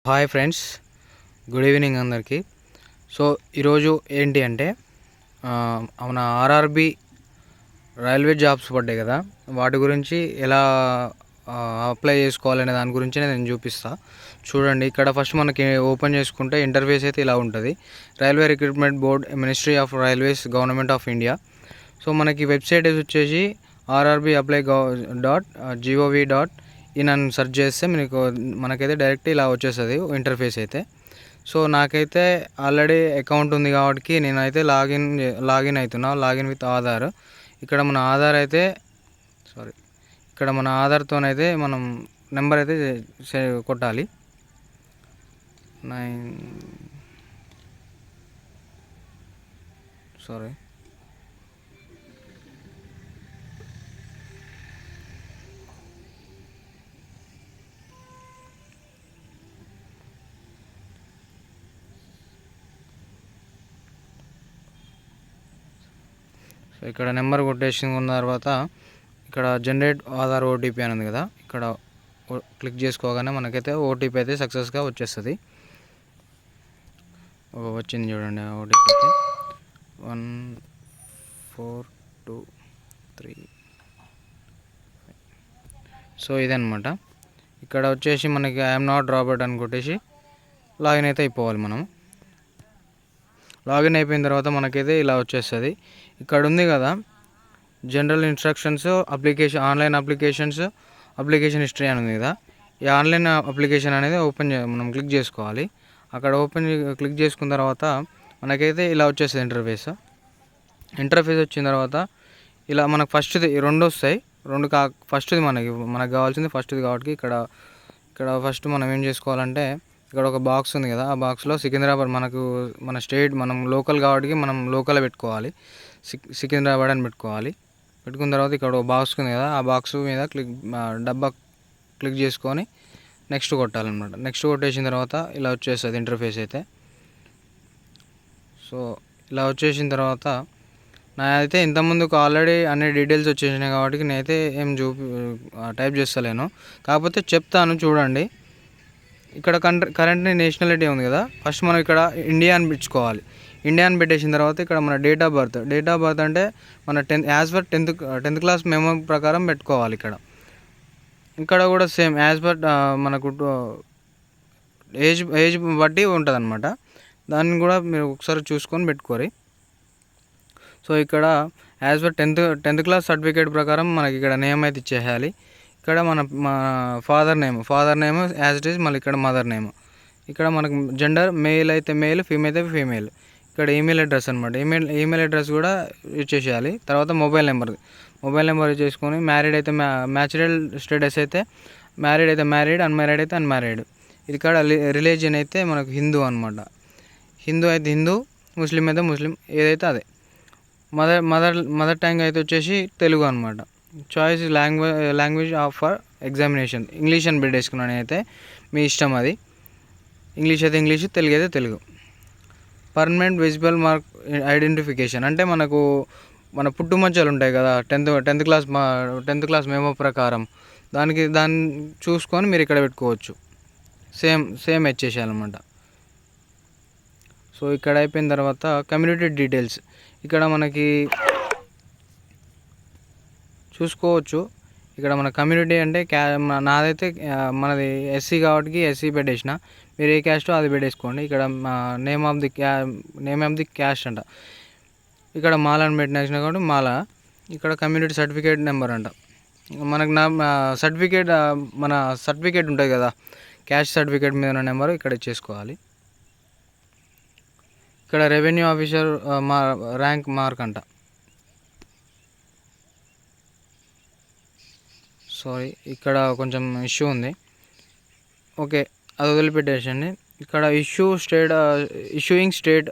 Hi friends, good evening అందరికీ. So ఈరోజు ఏంటి అంటే మన ఆర్ఆర్బి రైల్వే జాబ్స్ పడ్డాయి కదా, వాటి గురించి ఎలా అప్లై చేసుకోవాలనే దాని గురించి నేను చూపిస్తా. చూడండి, ఇక్కడ ఫస్ట్ మనకి ఓపెన్ చేసుకుంటే ఇంటర్ఫేస్ అయితే ఇలా ఉంటుంది. Railway recruitment board, ministry of railways, government of India. So మనకి వెబ్సైట్ వచ్చేసి rrbapply.gov.in అని సెర్చ్ చేస్తే మనకైతే డైరెక్ట్ ఇలా వచ్చేస్తుంది ఇంటర్ఫేస్ అయితే. సో నాకైతే ఆల్రెడీ అకౌంట్ ఉంది కాబట్టి నేనైతే లాగిన్ అవుతున్నా, లాగిన్ విత్ ఆధార్. ఇక్కడ మన ఆధార్ అయితే ఇక్కడ మన ఆధార్తోనైతే మనం నెంబర్ అయితే కొట్టాలి. 9 సో ఇక్కడ నెంబర్ కొట్టేసుకున్న తర్వాత ఇక్కడ జనరేట్ ఆధార్ ఓటీపీ అని ఉంది కదా, ఇక్కడ క్లిక్ చేసుకోగానే మనకైతే ఓటీపీ అయితే సక్సెస్గా వచ్చేస్తుంది. వచ్చింది చూడండి ఓటీపీ అయితే 1423. సో ఇదనమాట. ఇక్కడ వచ్చేసి మనకి ఐఎమ్ నాట్ రాబర్ట్ అని కొట్టేసి లాగిన్ అయితే అయిపోవాలి. మనం లాగిన్ అయిపోయిన తర్వాత మనకైతే ఇలా వచ్చేస్తుంది. ఇక్కడ ఉంది కదా general instructions, online application history అని ఉంది కదా. ఈ ఆన్లైన్ అప్లికేషన్ అనేది మనం క్లిక్ చేసుకోవాలి. అక్కడ క్లిక్ చేసుకున్న తర్వాత మనకైతే ఇలా వచ్చేస్తుంది ఇంటర్ఫేస్ వచ్చిన తర్వాత ఇలా మనకు ఫస్ట్ది 2 వస్తాయి. ఫస్ట్ది మనకు కావాల్సింది ఫస్ట్ది కాబట్టి ఇక్కడ ఫస్ట్ మనం ఏం చేసుకోవాలంటే, ఇక్కడ ఒక బాక్స్ ఉంది కదా, ఆ బాక్స్లో సికింద్రాబాద్ మన స్టేట్ మనం లోకల్ కాబట్టి మనం లోకల్ పెట్టుకోవాలి. సికింద్రాబాద్ అని పెట్టుకున్న తర్వాత ఇక్కడ ఒక బాక్స్ ఉంది కదా, ఆ బాక్స్ మీద డబ్బా క్లిక్ చేసుకొని నెక్స్ట్ కొట్టాలన్నమాట. నెక్స్ట్ కొట్టేసిన తర్వాత ఇలా వచ్చేస్తుంది ఇంటర్ఫేస్ అయితే. సో ఇలా వచ్చేసిన తర్వాత నాదైతే ఇంతకుముందుకు ఆల్రెడీ అన్ని డీటెయిల్స్ వచ్చేసినాయి కాబట్టి నేనైతే ఏం టైప్ చేస్తలేను, కాకపోతే చెప్తాను చూడండి. ఇక్కడ కరెంట్ నేషనాలిటీ ఉంది కదా, ఫస్ట్ మనం ఇక్కడ ఇండియా అని పెట్టుకోవాలి. ఇండియా అని పెట్టేసిన తర్వాత ఇక్కడ మన డేట్ ఆఫ్ బర్త్ అంటే మన 10th క్లాస్ మెమో ప్రకారం పెట్టుకోవాలి. ఇక్కడ కూడా సేమ్ యాజ్ పర్ మనకు ఏజ్ బట్టి ఉంటుంది అనమాట. దాన్ని కూడా మీరు ఒకసారి చూసుకొని పెట్టుకోరి. సో ఇక్కడ as per 10th class certificate ప్రకారం మనకి ఇక్కడ నేమ్ అయితే ఇచ్చేయాలి. ఇక్కడ మన father name as it is, మళ్ళీ ఇక్కడ మదర్ నేమ్. ఇక్కడ మనకు జెండర్ మేల్ అయితే మేల్, ఫీమేల్ అయితే ఫీమేల్. ఇక్కడ ఈమెయిల్ అడ్రస్ అనమాట, ఈమెయిల్ అడ్రస్ కూడా ఇచ్చేసేయాలి. తర్వాత మొబైల్ నెంబర్ చేసుకొని మ్యారీడ్ అయితే మ్యాచురల్ స్టేటస్ అయితే మ్యారీడ్ అయితే మ్యారీడ్, అన్మ్యారీడ్ అయితే అన్మ్యారీడ్. ఇది ఇక్కడ రిలీజియన్ అయితే మనకు హిందూ అనమాట. హిందూ అయితే హిందూ, ముస్లిం అయితే ముస్లిం, ఏదైతే అదే. మదర్ టంగ్ అయితే వచ్చేసి తెలుగు అనమాట. Choice language for examination English అని పెట్టేసుకున్నాను అయితే, మీ ఇష్టం అది. ఇంగ్లీష్ అయితే ఇంగ్లీష్, తెలుగు అయితే Telugu. Permanent visible mark identification అంటే మన పుట్టుమచ్చలు ఉంటాయి కదా, 10th క్లాస్ మెమో ప్రకారం దాన్ని చూసుకొని మీరు ఇక్కడ పెట్టుకోవచ్చు. సేమ్ ఇచ్చేసేయాలన్నమాట. సో ఇక్కడ అయిపోయిన తర్వాత కమ్యూనిటీ డీటెయిల్స్ ఇక్కడ మనకి చూసుకోవచ్చు. ఇక్కడ మన కమ్యూనిటీ అంటే నాదైతే మనది ఎస్సీ కాబట్టి ఎస్సీ పెట్టేసిన, మీరు ఏ క్యాస్టో అది పెట్టేసుకోండి. ఇక్కడ నేమ్ ఆఫ్ ది క్యాస్ట్ అంట, ఇక్కడ మాల అని పెట్టిన కాబట్టి మాల. ఇక్కడ కమ్యూనిటీ సర్టిఫికేట్ నెంబర్ అంట, మనకు మన సర్టిఫికేట్ ఉంటుంది కదా, క్యాస్ట్ సర్టిఫికేట్ మీద ఉన్న నెంబరు ఇక్కడ ఇచ్చేసుకోవాలి. ఇక్కడ రెవెన్యూ ఆఫీసర్ ర్యాంక్ మార్క్ అంట. సారీ, ఇక్కడ కొంచెం ఇష్యూ ఉంది. ఓకే, అది వదిలిపెట్టేసండి. ఇక్కడ ఇష్యూయింగ్ స్టేట్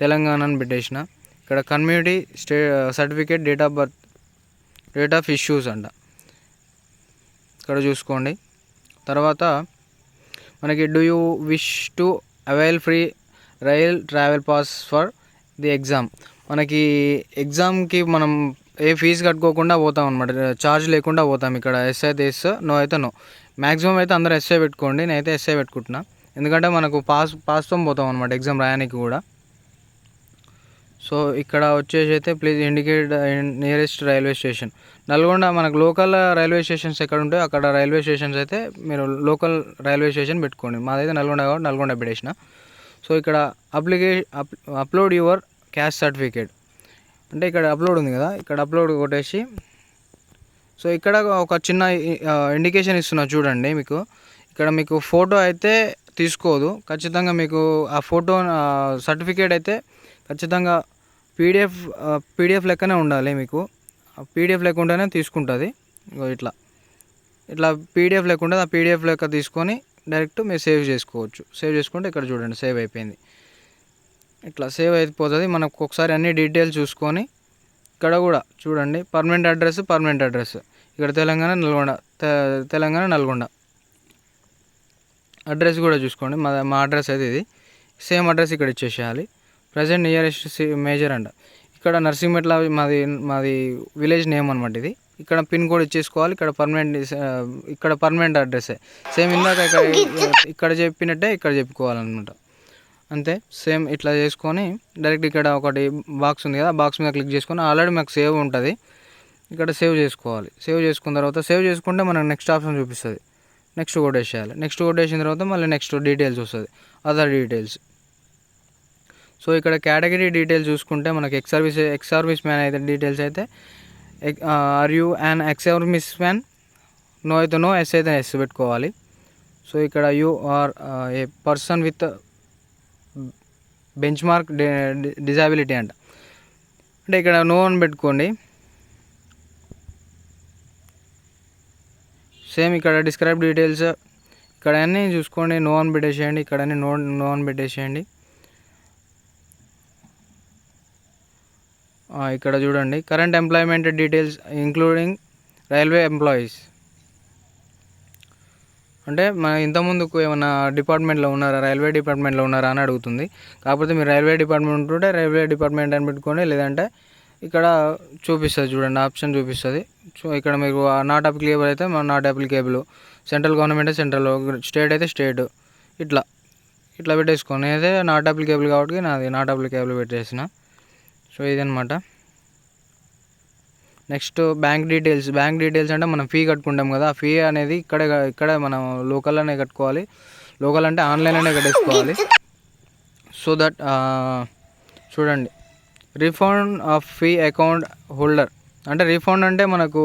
తెలంగాణ అని పెట్టేసిన. ఇక్కడ community certificate date of issues అంట, ఇక్కడ చూసుకోండి. తర్వాత మనకి do you wish to avail free rail travel pass for the exam. మనకి ఎగ్జామ్కి మనం ఏ ఫీజు కట్టుకోకుండా పోతాం అనమాట, ఛార్జ్ లేకుండా పోతాం. ఇక్కడ ఎస్ అయితే ఎస్, నో అయితే నో. మ్యాక్సిమం అయితే అందరూ ఎస్ఐ పెట్టుకోండి, నేనైతే ఎస్ఐ పెట్టుకుంటున్నా. ఎందుకంటే మనకు పాస్తో పోతాం అనమాట ఎగ్జామ్ రాయడానికి కూడా. సో ఇక్కడ వచ్చేసి అయితే please indicate nearest railway station. Nalgonda మనకు లోకల్ రైల్వే స్టేషన్స్ ఎక్కడ ఉంటాయో అక్కడ రైల్వే స్టేషన్స్ అయితే మీరు లోకల్ రైల్వే స్టేషన్ పెట్టుకోండి. మాదైతే నల్గొండ కాబట్టి నల్గొండ పెట్టేసిన. సో ఇక్కడ అప్లోడ్ యువర్ క్యాస్ట్ సర్టిఫికేట్ అంటే ఇక్కడ అప్లోడ్ ఉంది కదా, ఇక్కడ అప్లోడ్ కొట్టేసి సో ఇక్కడ ఒక చిన్న ఇండికేషన్ ఇస్తున్నా చూడండి. మీకు ఇక్కడ మీకు ఫోటో అయితే తీసుకోదు, ఖచ్చితంగా మీకు ఆ ఫోటో సర్టిఫికేట్ అయితే ఖచ్చితంగా పీడిఎఫ్ లెక్కనే ఉండాలి. మీకు పీడిఎఫ్ లెక్క ఉంటేనే తీసుకుంటుంది. ఇట్లా పీడిఎఫ్ లెక్క ఉంటుంది. ఆ పీడిఎఫ్ లెక్క తీసుకొని డైరెక్ట్ మీరు సేవ్ చేసుకోవచ్చు. సేవ్ చేసుకుంటే ఇక్కడ చూడండి సేవ్ అయిపోయింది. ఇట్లా సేవ్ అయిపోతుంది. మనకు ఒకసారి అన్ని డీటెయిల్స్ చూసుకొని ఇక్కడ కూడా చూడండి పర్మనెంట్ అడ్రస్ ఇక్కడ తెలంగాణ నల్గొండ అడ్రస్ కూడా చూసుకోండి. మా అడ్రస్ అయితే ఇది సేమ్ అడ్రస్ ఇక్కడ ఇచ్చేసేయాలి. ప్రజెంట్ నియరెస్ట్ మేజర్ అంట ఇక్కడ నర్సింగ్మెట్ల మాది విలేజ్ నేమ్ అనమాట ఇది. ఇక్కడ పిన్ కోడ్ ఇచ్చేసుకోవాలి. ఇక్కడ పర్మనెంట్ అడ్రస్సే సేమ్ ఇందాక ఇక్కడ చెప్పినట్టే ఇక్కడ చెప్పుకోవాలన్నమాట. అంతే సేమ్ ఇట్లా చేసుకొని డైరెక్ట్ ఇక్కడ ఒకటి బాక్స్ ఉంది కదా, బాక్స్ మీద క్లిక్ చేసుకొని ఆల్రెడీ మాకు సేవ్ ఉంటుంది, ఇక్కడ సేవ్ చేసుకోవాలి. సేవ్ చేసుకున్న తర్వాత సేవ్ చేసుకుంటే మనకు నెక్స్ట్ ఆప్షన్ చూపిస్తుంది. నెక్స్ట్ కొట్టేసేయాలి. నెక్స్ట్ కొట్టేసిన తర్వాత మళ్ళీ నెక్స్ట్ డీటెయిల్స్ వస్తుంది, అదర్ డీటెయిల్స్. సో ఇక్కడ కేటగిరీ డీటెయిల్స్ చూసుకుంటే మనకి ఎక్స్ సర్వీస్ మ్యాన్ అయితే డీటెయిల్స్ అయితే are you and ex service man, no అయితే నో, ఎస్ అయితే ఎస్ పెట్టుకోవాలి. సో ఇక్కడ you are a person with benchmark disability అంటే ఇక్కడ నో అని పెట్టుకోండి. సేమ్ ఇక్కడ డిస్క్రైబ్ డీటెయిల్స్ ఇక్కడ అన్నీ చూసుకోండి, నో అని పెట్టేసేయండి. ఇక్కడ అన్నీ నో అని పెట్టేసేయండి. ఇక్కడ చూడండి current employment details including railway employees అంటే మన ఇంతకుముందుకు ఏమైనా డిపార్ట్మెంట్లో ఉన్నారా, రైల్వే డిపార్ట్మెంట్లో ఉన్నారా అని అడుగుతుంది. కాకపోతే మీరు రైల్వే డిపార్ట్మెంట్ ఉంటే రైల్వే డిపార్ట్మెంట్ అని పెట్టుకోండి, లేదంటే ఇక్కడ చూపిస్తుంది చూడండి ఆప్షన్ చూపిస్తుంది. సో ఇక్కడ మీకు నాట్ అప్లికేబుల్ అయితే నాట్ అప్లికేబుల్, సెంట్రల్ గవర్నమెంట్ అయితే సెంట్రల్, స్టేట్ అయితే స్టేట్, ఇట్లా పెట్టేసుకోండి. అయితే నాట్ అప్లికేబుల్ కాబట్టి నాది నాట్ అప్లికేబుల్ పెట్టేసిన. సో ఇదనమాట. నెక్స్ట్ బ్యాంక్ డీటెయిల్స్ అంటే మనం ఫీ కట్టుకుంటాం కదా, ఆ ఫీ అనేది ఇక్కడ మనం లోకల్లోనే కట్టుకోవాలి. లోకల్ అంటే ఆన్లైన్లోనే కట్టేసుకోవాలి. సో దట్ చూడండి refund of fee account holder అంటే రీఫండ్ అంటే మనకు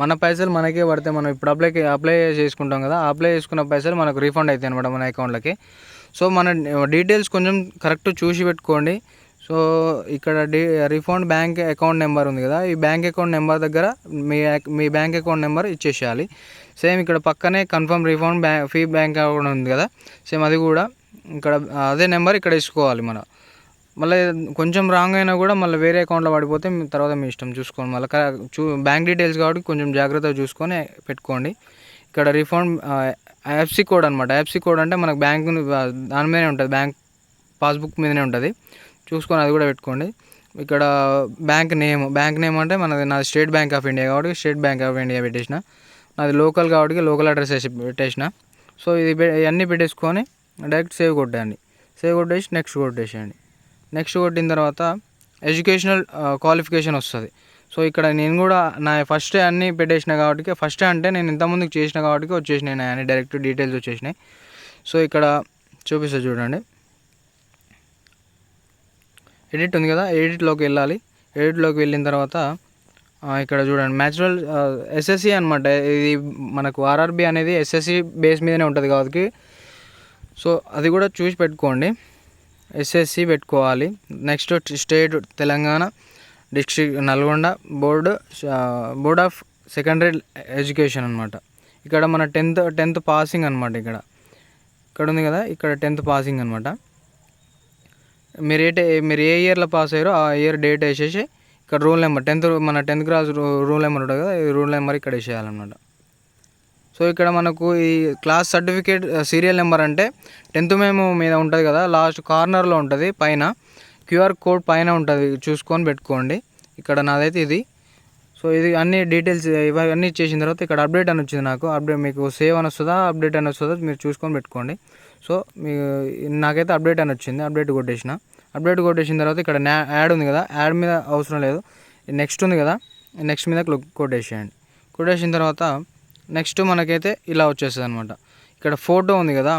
మన పైసలు మనకే పడితే మనం ఇప్పుడు అప్లై చేసుకుంటాం కదా, అప్లై చేసుకున్న పైసలు మనకు రీఫండ్ అవుతాయి అనమాట మన అకౌంట్లకి. సో మన డీటెయిల్స్ కొంచెం కరెక్ట్ చూసి పెట్టుకోండి. సో ఇక్కడ రీఫండ్ బ్యాంక్ అకౌంట్ నెంబర్ ఉంది కదా, ఈ బ్యాంక్ అకౌంట్ నెంబర్ దగ్గర మీ బ్యాంక్ అకౌంట్ నెంబర్ ఇచ్చేసేయాలి. సేమ్ ఇక్కడ పక్కనే confirm refund fee bank account ఉంది కదా, సేమ్ అది కూడా ఇక్కడ అదే నెంబర్ ఇక్కడ ఇచ్చుకోవాలి. మళ్ళీ కొంచెం రాంగ్ అయినా కూడా మళ్ళీ వేరే అకౌంట్లో పడిపోతే తర్వాత మీ ఇష్టం చూసుకోండి. మళ్ళీ బ్యాంక్ డీటెయిల్స్ కాబట్టి కొంచెం జాగ్రత్తగా చూసుకొని పెట్టుకోండి. ఇక్కడ రీఫండ్ ఎఫ్సి కోడ్ అనమాట. ఎఫ్సి కోడ్ అంటే మనకు బ్యాంక్ దాని మీదనే ఉంటుంది, బ్యాంక్ పాస్బుక్ మీదనే ఉంటుంది, చూసుకొని అది కూడా పెట్టుకోండి. ఇక్కడ బ్యాంక్ నేమ్ అంటే నాది స్టేట్ బ్యాంక్ ఆఫ్ ఇండియా కాబట్టి స్టేట్ బ్యాంక్ ఆఫ్ ఇండియా పెట్టేసిన, నాది లోకల్ కాబట్టి లోకల్ అడ్రస్ వేసి పెట్టేసిన. సో ఇవన్నీ పెట్టేసుకొని డైరెక్ట్ సేవ్ కొట్టేయండి. సేవ్ కొట్టేసి నెక్స్ట్ కొట్టేసేయండి. నెక్స్ట్ కొట్టిన తర్వాత ఎడ్యుకేషనల్ క్వాలిఫికేషన్ వస్తుంది. సో ఇక్కడ నేను కూడా నా ఫస్ట్ అన్నీ పెట్టేసిన కాబట్టి, ఫస్ట్ అంటే నేను ఇంతకుముందుకు చేసిన కాబట్టి వచ్చేసినాయి అన్ని డైరెక్ట్ డీటెయిల్స్ వచ్చేసినాయి. సో ఇక్కడ చూపిస్తా చూడండి, ఎడిట్ ఉంది కదా, ఎడిట్లోకి వెళ్ళాలి. ఎడిట్లోకి వెళ్ళిన తర్వాత ఇక్కడ చూడండి న్యాచురల్ ఎస్ఎస్సి అనమాట. ఇది మనకు ఆర్ఆర్బి అనేది ఎస్ఎస్సి బేస్ మీదనే ఉంటుంది కాబట్టి సో అది కూడా చూసి పెట్టుకోండి. ఎస్ఎస్సి పెట్టుకోవాలి. Next state Telangana, district Nalgonda, board of secondary education అనమాట. ఇక్కడ మన టెన్త్ పాసింగ్ అనమాట. ఇక్కడ ఉంది కదా, ఇక్కడ 10th పాసింగ్ అనమాట. మీరు ఏ ఇయర్లో పాస్ అయ్యారో ఆ ఇయర్ డేట్ వేసేసి ఇక్కడ రూల్ నెంబర్ మన 10th క్లాస్ రూల్ నెంబర్ ఉంటుంది కదా, ఈ రూల్ నెంబర్ ఇక్కడ వేసేయాలన్నమాట. సో ఇక్కడ మనకు ఈ క్లాస్ సర్టిఫికేట్ సీరియల్ నెంబర్ అంటే 10th మేము మీద ఉంటుంది కదా, లాస్ట్ కార్నర్లో ఉంటుంది, పైన క్యూఆర్ కోడ్ పైన ఉంటుంది, చూసుకొని పెట్టుకోండి. ఇక్కడ నాదైతే ఇది. సో ఇది అన్ని డీటెయిల్స్ ఇవన్నీ చేసిన తర్వాత ఇక్కడ అప్డేట్ అని వచ్చింది నాకు. అప్డేట్ మీకు సేవ్ అని వస్తుందా అప్డేట్ అని వస్తుందా మీరు చూసుకొని పెట్టుకోండి. సో నాకైతే అప్డేట్ అని వచ్చింది. అప్డేట్ కొట్టేసిన తర్వాత ఇక్కడ యాడ్ ఉంది కదా, యాడ్ మీద అవసరం లేదు, నెక్స్ట్ ఉంది కదా, నెక్స్ట్ మీద కొట్టేసేయండి. కొట్టేసిన తర్వాత నెక్స్ట్ మనకైతే ఇలా వచ్చేస్తుంది అనమాట. ఇక్కడ ఫోటో ఉంది కదా,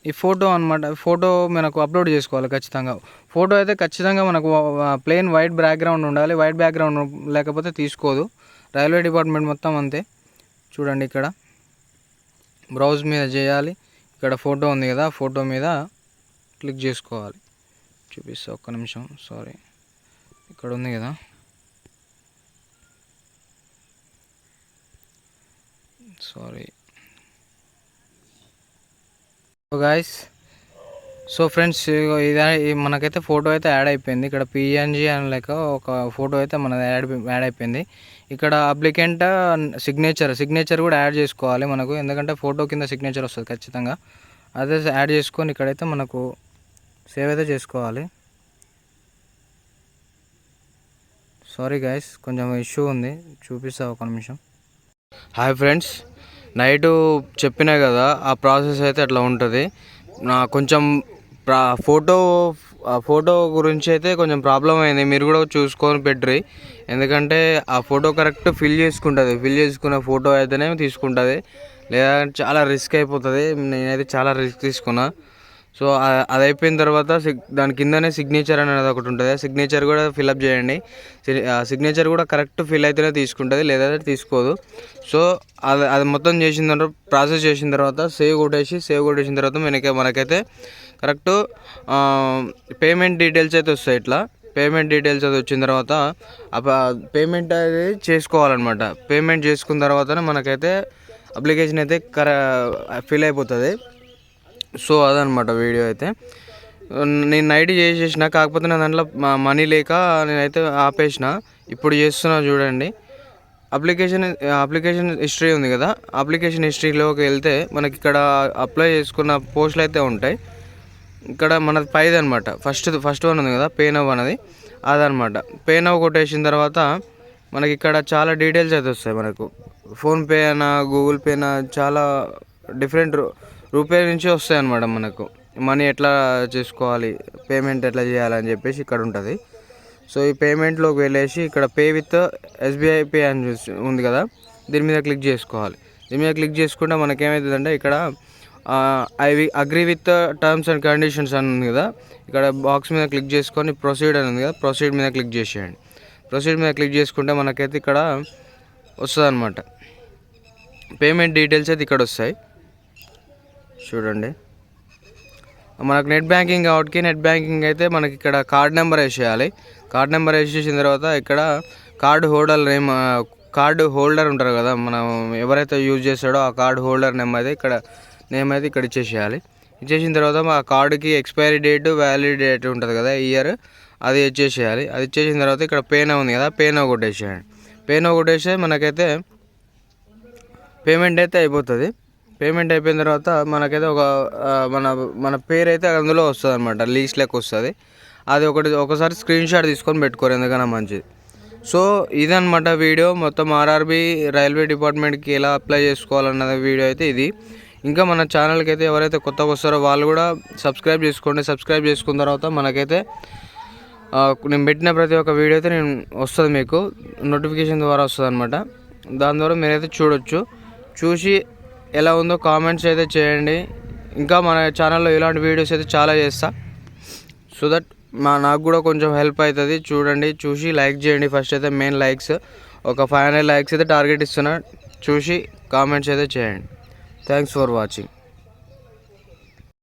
ఈ ఫోటో అనమాట. ఫోటో మనకు అప్లోడ్ చేసుకోవాలి ఖచ్చితంగా. ఫోటో అయితే ఖచ్చితంగా మనకు ప్లెయిన్ వైట్ బ్యాక్గ్రౌండ్ ఉండాలి. వైట్ బ్యాక్గ్రౌండ్ లేకపోతే తీసుకోదు. రైల్వే డిపార్ట్మెంట్ మొత్తం అంతే. చూడండి ఇక్కడ బ్రౌజ్ మీద చేయాలి. ఇక్కడ ఫోటో ఉంది కదా, ఫోటో మీద క్లిక్ చేసుకోవాలి. చూపిస్తా ఒక్క నిమిషం, సారీ. ఇక్కడ ఉంది కదా, సారీ. గాయస్, సో ఫ్రెండ్స్, ఇది మనకైతే ఫోటో అయితే యాడ్ అయిపోయింది. ఇక్కడ పిఎన్జీ అని లేక ఒక ఫోటో అయితే మన యాడ్ అయిపోయింది. ఇక్కడ అప్లికెంట్ సిగ్నేచర్ కూడా యాడ్ చేసుకోవాలి మనకు, ఎందుకంటే ఫోటో కింద సిగ్నేచర్ వస్తుంది ఖచ్చితంగా. అదే యాడ్ చేసుకొని ఇక్కడైతే మనకు సేవ్ అయితే చేసుకోవాలి. సారీ గాయస్, కొంచెం ఇష్యూ ఉంది, చూపిస్తా ఒక నిమిషం. హాయ్ ఫ్రెండ్స్, నైటు చెప్పినా కదా ఆ ప్రాసెస్ అయితే అట్లా ఉంటుంది. కొంచెం ఫోటో గురించి అయితే కొంచెం ప్రాబ్లం అయింది. మీరు కూడా చూసుకొని పెట్టుర్రి, ఎందుకంటే ఆ ఫోటో కరెక్ట్ ఫిల్ చేసుకున్న ఫోటో అయితేనే తీసుకుంటుంది, లేదా చాలా రిస్క్ అయిపోతుంది. నేనైతే చాలా రిస్క్ తీసుకున్నా. సో అది అయిపోయిన తర్వాత దాని కిందనే సిగ్నేచర్ అనేది ఒకటి ఉంటుంది. సిగ్నేచర్ కూడా ఫిల్అప్ చేయండి. సిగ్నేచర్ కూడా కరెక్ట్ ఫిల్ అయితేనే తీసుకుంటుంది, లేదా తీసుకోదు. సో అది మొత్తం చేసిన తర్వాత, ప్రాసెస్ చేసిన తర్వాత సేవ్ కొట్టేసిన తర్వాత మనకైతే కరెక్ట్ పేమెంట్ డీటెయిల్స్ అయితే వస్తాయి. ఇట్లా పేమెంట్ డీటెయిల్స్ అది వచ్చిన తర్వాత పేమెంట్ అది చేసుకోవాలన్నమాట. పేమెంట్ చేసుకున్న తర్వాతనే మనకైతే అప్లికేషన్ అయితే ఫిల్ అయిపోతుంది. సో అదనమాట వీడియో అయితే. నేను నైట్ చేసేసిన, కాకపోతే నా దాంట్లో మనీ లేక నేనైతే ఆపేసిన. ఇప్పుడు చేస్తున్నా చూడండి. అప్లికేషన్ హిస్టరీ ఉంది కదా, అప్లికేషన్ హిస్టరీలోకి వెళ్తే మనకి ఇక్కడ అప్లై చేసుకున్న పోస్టులు అయితే ఉంటాయి. ఇక్కడ మనది పైది అనమాట, ఫస్ట్ వన్ ఉంది కదా, పే నౌ అనేది, అదనమాట. పే నౌ కొట్టేసిన తర్వాత మనకి ఇక్కడ చాలా డీటెయిల్స్ అయితే వస్తాయి మనకు. ఫోన్పే అయినా, గూగుల్ పే అయినా, చాలా డిఫరెంట్ రూపాయ నుంచి వస్తాయి అన్నమాట. మనకు మనీ ఎట్లా చేసుకోవాలి, పేమెంట్ ఎట్లా చేయాలని చెప్పేసి ఇక్కడ ఉంటుంది. సో ఈ పేమెంట్లోకి వెళ్ళేసి ఇక్కడ పే విత్ ఎస్బీఐ పే అని ఉంది కదా, దీని మీద క్లిక్ చేసుకోవాలి. దీని మీద క్లిక్ చేసుకుంటే మనకేమవుతుందంటే ఇక్కడ I agree with terms and conditions అని ఉంది కదా, ఇక్కడ బాక్స్ మీద క్లిక్ చేసుకొని ప్రొసీడ్ అని ఉంది కదా, ప్రొసీడ్ మీద క్లిక్ చేసేయండి. ప్రొసీడ్ మీద క్లిక్ చేసుకుంటే మనకైతే ఇక్కడ వస్తుంది అనమాట. పేమెంట్ డీటెయిల్స్ అయితే ఇక్కడ వస్తాయి చూడండి. మనకు నెట్ బ్యాంకింగ్ కాబట్టి నెట్ బ్యాంకింగ్ అయితే మనకి ఇక్కడ కార్డ్ నెంబర్ వేసేయాలి. కార్డ్ నెంబర్ వేసేసిన తర్వాత ఇక్కడ కార్డు హోల్డర్ ఉంటారు కదా, మనం ఎవరైతే యూజ్ చేస్తాడో ఆ కార్డు హోల్డర్ నేమ్ అయితే ఇక్కడ ఇచ్చేసేయాలి. ఇచ్చేసిన తర్వాత ఆ కార్డుకి ఎక్స్పైరీ డేట్, వ్యాలిడ్ డేట్ ఉంటుంది కదా, ఇయర్, అది ఇచ్చేసేయాలి. అది ఇచ్చేసిన తర్వాత ఇక్కడ పే నౌ ఉంది కదా, పే నౌ కొట్టేసేయండి. పే నౌ కొట్టేస్తే మనకైతే పేమెంట్ అయితే అయిపోతుంది. పేమెంట్ అయిపోయిన తర్వాత మనకైతే మన పేరు అయితే అందులో వస్తుంది అనమాట, లీస్ట్ లెక్క వస్తుంది. అది ఒకసారి స్క్రీన్ షాట్ తీసుకొని పెట్టుకోరు, ఎందుకన్నా మంచిది. సో ఇదనమాట వీడియో మొత్తం. ఆర్ఆర్బీ రైల్వే డిపార్ట్మెంట్కి ఎలా అప్లై చేసుకోవాలన్నది వీడియో అయితే ఇది. ఇంకా మన ఛానల్కి అయితే ఎవరైతే కొత్తగా వస్తారో వాళ్ళు కూడా సబ్స్క్రైబ్ చేసుకోండి. సబ్స్క్రైబ్ చేసుకున్న తర్వాత మనకైతే నేను పెట్టిన ప్రతి ఒక్క వీడియో అయితే వస్తుంది, మీకు నోటిఫికేషన్ ద్వారా వస్తుంది అనమాట. దాని ద్వారా మీరైతే చూసి ఎలా ఉందో కామెంట్స్ అయితే చేయండి. ఇంకా మన ఛానల్లో ఇలాంటి వీడియోస్ అయితే చాలా చేస్తా, సో దట్ నాకు కూడా కొంచెం హెల్ప్ అవుతుంది. చూసి లైక్ చేయండి. ఫస్ట్ అయితే మెయిన్ లైక్స్ ఒక 500 లైక్స్ అయితే టార్గెట్ ఇస్తున్నా. చూసి కామెంట్స్ అయితే చేయండి. Thanks for watching.